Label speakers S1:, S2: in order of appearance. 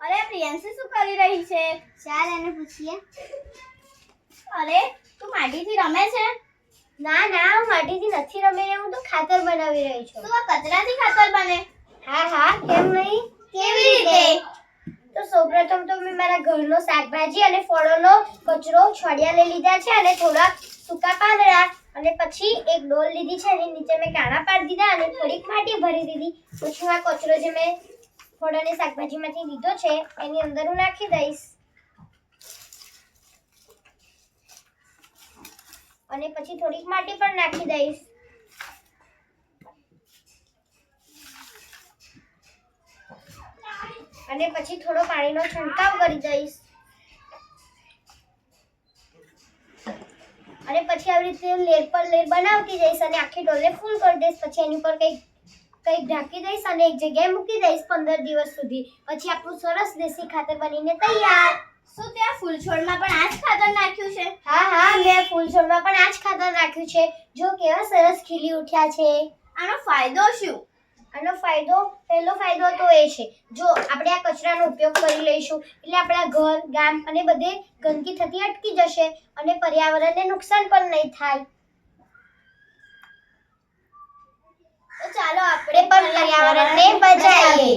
S1: અરે પ્રિયાંશી શું કરી રહી છે?
S2: ચાલ એને પૂછીએ.
S1: અરે તું માટીથી રમે છે?
S2: ના ના, હું માટીથી નથી રમી રહી, હું તો ખાતર બનાવી રહી છું.
S1: તું આ કચરાથી ખાતર બને?
S2: હા હા, કેમ નહીં?
S1: કેવી રીતે?
S2: તો સૌપ્રથમ તો મેં મારા ઘરનો શાકભાજી અને ફળોનો કચરો છોડિયા લઈ લીધા છે અને થોડા સૂકા પાંદડા, અને પછી એક ડોલ લીધી છે એની નીચે મેં કાણા પાડી દીધા અને થોડીક માટી ભરી દીધી. પછી આ કચરો જે મેં ફળ અને શાકભાજીમાંથી લીધો છે એની અંદર હું નાખી દઈશ અને પછી થોડીક માટી પણ નાખી દઈશ. અને પછી થોડો પાણીનો છંટકાવ કરી દઈશ અને પછી આવી રીતે લેર પર લેર બનાવતી જઈશ અને આખી ડોલને ફૂલ કરી દઈશ. પછી એની પર કંઈક ઢાંકી દઈશ અને એક જગ્યાએ મૂકી દઈશ 15 દિવસ સુધી. પછી આપણું સરસ દેશી ખાતર બનીને તૈયાર.
S1: શું ત્યાં ફૂલ છોડમાં પણ આ જ ખાતર નાખ્યું છે?
S2: હા હા, મેં ફૂલ છોડમાં પણ આ જ ખાતર નાખ્યું છે. જો કેવા સરસ ખીલી ઉઠ્યા છે.
S1: આનો ફાયદો શું?
S2: આનો ફાયદો, પહેલો ફાયદો તો એ છે, જો આપણે આ કચરાનો ઉપયોગ કરી લઈશું એટલે આપણા ઘર, ગામ અને બધે ગંદકી થતી અટકી જશે અને પર્યાવરણને નુકસાન પણ નહીં થાય.
S1: તો ચાલો
S2: આપણે પણ પર્યાવરણને બચાવીએ.